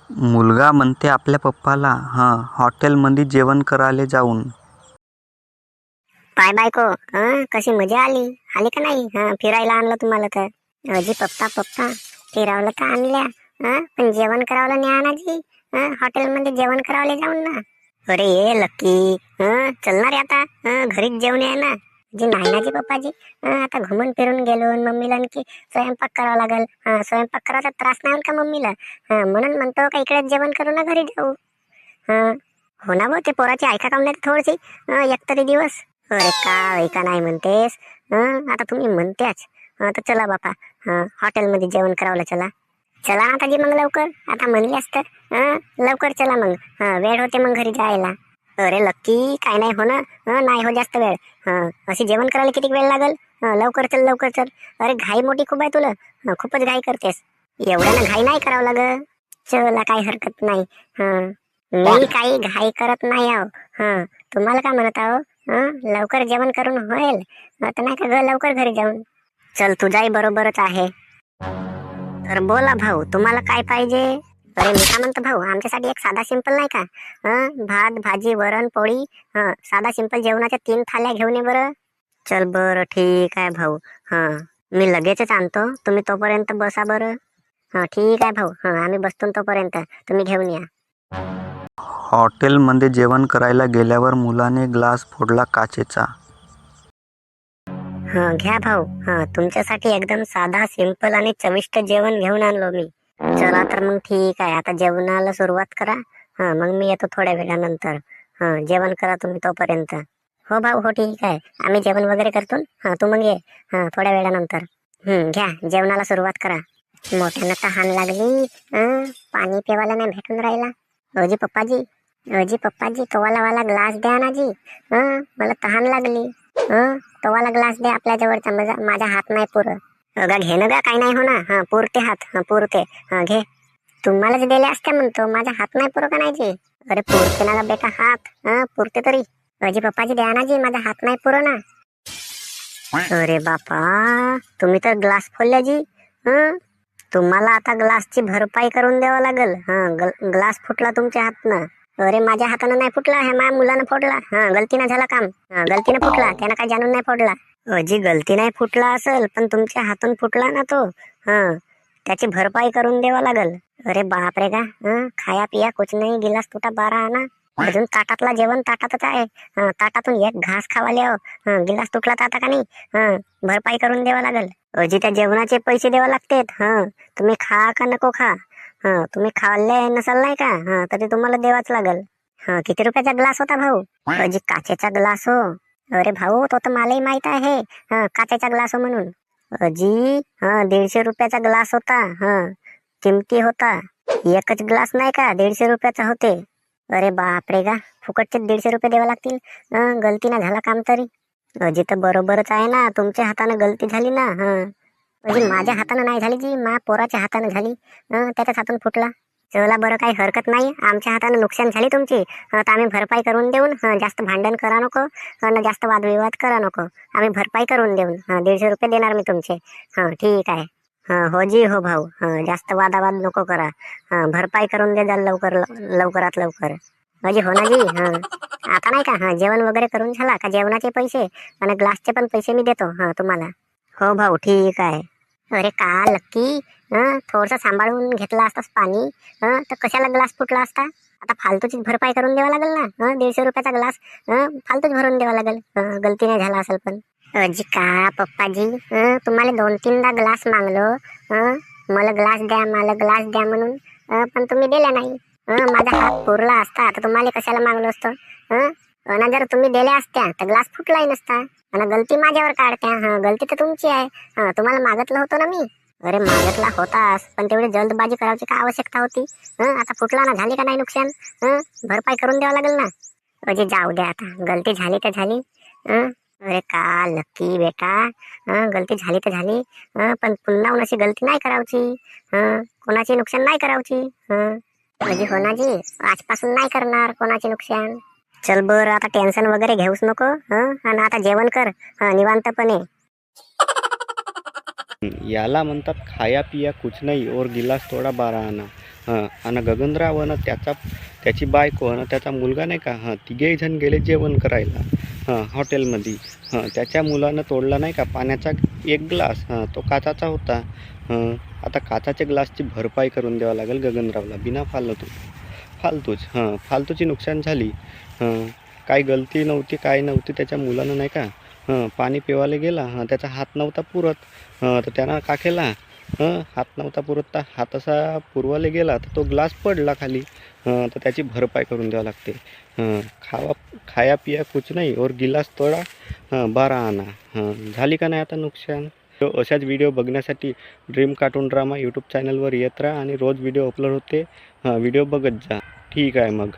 मुलगा म्हणते आपल्या पप्पाला हॉटेलमध्ये जेवण करायला जाऊन. पाय बायको, कशी मजा आली आली का नाही? फिरायला आणलं तुम्हाला तर. अजी पप्पा पप्पा, फिरावलं तर आणल्या, पण जेवण करावलं नाही आणा जी. हॉटेलमध्ये जेवण करावले जाऊन ना. अरे ये लक्की, चल ना रे आता. घरीच जेवण आहे ना जी. नाही ना जी पप्पाजी, आता घुमून फिरून गेलो आणि मम्मीला आणखी स्वयंपाक करावा लागल. स्वयंपाक करायचा त्रास नाही होईल का मम्मीला? म्हणून म्हणतो का इकडेच जेवण करू ना, घरी जाऊ. हो ना भाऊ, ते पोराची ऐका काऊन नाही थोडीशी एक तरी दिवस. अरे का ऐका नाही म्हणतेस? आता तुम्ही म्हणतेच तर चला बापा, हॉटेलमध्ये जेवण करावलं. चला चला आता जी मग लवकर, आता म्हणली असतं लवकर चला मग. वेळ होते मग घरी जायला. अरे लक्की, काय नाही हो ना, नाही हो जास्त वेळ. अशी जेवण करायला किती वेळ लागल? लवकर चल लवकर चल. अरे घाई मोठी खूप आहे तुला, खूपच घाई करतेस. एवढ्यानं घाई नाही करावं लागल. चला काही हरकत नाही. मी काही घाई करत नाही आहो. तुम्हाला काय म्हणत आहो? लवकर जेवण करून होईल तर नाही का लवकर घरी जाऊन. चल तुझाही बरोबरच आहे. तर बोला भाऊ, तुम्हाला काय पाहिजे? अरे मी काय म्हणतो भाऊ, आमच्यासाठी एक साधा सिंपल नाही का, भात भाजी वरण पोळी, साधा सिंपल जेवणाच्या 3 थाल्या घेऊन ये बरं. चल बरं ठीक आहे भाऊ. मी लगेचच आणतो, तुम्ही तोपर्यंत बसा बरं. ठीक आहे भाऊ, आम्ही बसतो तोपर्यंत, तुम्ही घेऊन या. हॉटेलमध्ये जेवण करायला गेल्यावर मुलाने ग्लास फोडला काचेचा. घ्या भाऊ, तुमच्यासाठी एकदम साधा सिंपल आणि चविष्ट जेवण घेऊन आणलो मी. चला तर मग ठीक आहे, आता जेवणाला सुरुवात करा. मग मी येतो थोड्या वेळानंतर. जेवण करा तुम्ही तोपर्यंत. हो भाऊ, हो ठीक आहे, आम्ही जेवण वगैरे करतो. तू मग ये थोड्या वेळानंतर. घ्या जेवणाला सुरुवात करा. मोठ्यानं तहान लागली, पाणी पिवायला नाही भेटून राहिला. अजी पप्पाजी, अजी पप्पाजी, वाला ग्लास द्या ना जी. मला तहान लागली. तवाला ग्लास दे आपल्या जवळचा, माझ्या हात नाही पुरत. अगा घे ना गा, काही नाही होणार. पुरते हात, पुरते. घे. तुम्हालाच दिले असते म्हणतो, माझ्या हात नाही पुरं का नाही जी? अरे पुरते ना गा बेटा हात, पुरते तरी. अजी पप्पाजी द्या ना जी, माझा हात नाही पुरं ना. अरे बापा, तुम्ही तर ग्लास फोडल्या जी. तुम्हाला आता ग्लासची भरपाई करून द्यावं लागल. ग्लास फुटला तुमच्या हातनं. अरे माझ्या हातानं नाही फुटला, हे माझ्या मुलानं फोडला. गलतीनं झाला काम. गलतीनं फुटला, त्यानं काय जाणून नाही फोडला. अजी गलती नाही फुटला असेल, पण तुमच्या हातून फुटला ना तो. त्याची भरपाई करून द्यावं लागल. अरे बापरे का, खाया पिया कुछ नाही, गिलास तुटा 12 आणा. अजून ताटातला जेवण ताटातच आहे. ताटातून एक घास खावाले, गिलास तुटला तर आता का नाही, भरपाई करून द्यावं लागल. अजी त्या जेवणाचे पैसे द्यावे लागतात. तुम्ही खा का नको खा, तुम्ही खाल्ले नसाल नाही का, तरी तुम्हाला द्यावाच लागल. किती रुपयाचा ग्लास होता भाऊ? अजी काचेचा ग्लास हो. अरे भाऊ, तो तर मलाही माहित आहे, काचेचा ग्लास हो म्हणून. अजी 150 रुपयाचा ग्लास होता. किमती होता. एकच ग्लास नाही का 150 रुपयाचा होते. अरे बापरे का, फुकटचे 150 रुपये द्यावे लागतील. गलती ना झाला काम तरी. अजी तर बरोबरच आहे ना, तुमच्या हातानं गलती झाली ना. अजी माझ्या हातानं नाही झाली जी, मा पोराच्या हातानं झाली. त्याच्याच हातून फुटला. चला बरं, काही हरकत नाही. आमच्या हातानं नुकसान झाली तुमची, तर आम्ही भरपाई करून देऊन. जास्त भांडण करा नको, जास्त वादविवाद करा नको. आम्ही भरपाई करून देऊन 150 रुपये देणार मी तुमचे. ठीक आहे. हो जी हो भाऊ, जास्त वादावाद नको करा. भरपाई करून दे जा लवकर, लवकरात लवकर. अजी हो ना जी. आता नाही का, जेवण वगैरे करून झाला का जेवणाचे पैसे आणि ग्लासचे पण पैसे मी देतो तुम्हाला. हो भाऊ ठीक आहे. अरे का लक्की, थोडस सांभाळून घेतला असतास पाणी, तर कशाला ग्लास फुटला असता? आता फालतूची भरपाई करून द्यावा लागेल ना. 150 रुपयाचा ग्लास फालतूच भरून द्यावा लागेल, गलती नाही झाला असेल पण. अजी का पप्पाजी, तुम्हाला 2-3दा ग्लास मागलो, मला ग्लास द्या, मला ग्लास द्या म्हणून, पण तुम्ही दिला नाही. माझा हात पुरला असता तर तुम्हाला कशाला मागलो असतो. आणि जर तुम्ही दिल्या असत्या तर ग्लास फुटलाही नसता. आणि गलती माझ्यावर काढत्या. गलती तर तुमची आहे. तुम्हाला मागितलं होतं ना मी. अरे मागितला होतास, पण तेवढी जल्दबाजी करायची काय आवश्यकता होती? आता फुटला ना, झाली का नाही नुकसान? भरपाई करून द्यावं लागेल ना. अजी जाऊ द्या आता, गलती झाली तर झाली. अरे का लक्की बेटा, गलती झाली तर झाली, पण पुन्हा अशी गलती नाही करायची. कोणाची नुकसान नाही करायची. म्हणजे हो ना जी, आजपासून नाही करणार कोणाचे नुकसान. चल बरं, आता टेन्शन वगैरे घेऊच नको. आणि आता जेवण कर निवांतपणे. याला म्हणतात खाया पिया कुछ नाही और गिलास तोडा 12 आणा. आणि गगनराव आणि त्याची बायको आणि त्याचा मुलगा नाही का तिघेही जण गेले जेवण करायला हॉटेलमध्ये. त्याच्या मुलानं तोडला नाही का पाण्याचा एक ग्लास. तो काचाचा होता. आता काचाच्या ग्लासची भरपाई करून द्यावं लागेल गगनरावला बिना फालतूची नुकसान झाली. काही गलती नव्हती काय नव्हती. त्याच्या मुलानं नाही का पाणी पिवायला गेला. त्याचा हात नव्हता पुरत. तर त्यानं का केला हात नव्हता पुरत तर हात असा पुरवायला गेला तर तो ग्लास पडला खाली. तर त्याची भरपाई करून द्यावं लागते. खाया पिया कुछ नाही और गिलास तोडा 12 आणा. झाली का नाही आता नुकसान. अशाच व्हिडिओ बघण्यासाठी ड्रीम कार्टून ड्रामा यूट्यूब चॅनलवर येत राहा आणि रोज व्हिडिओ अपलोड होते. व्हिडिओ बघत जा. ठीक आहे मग.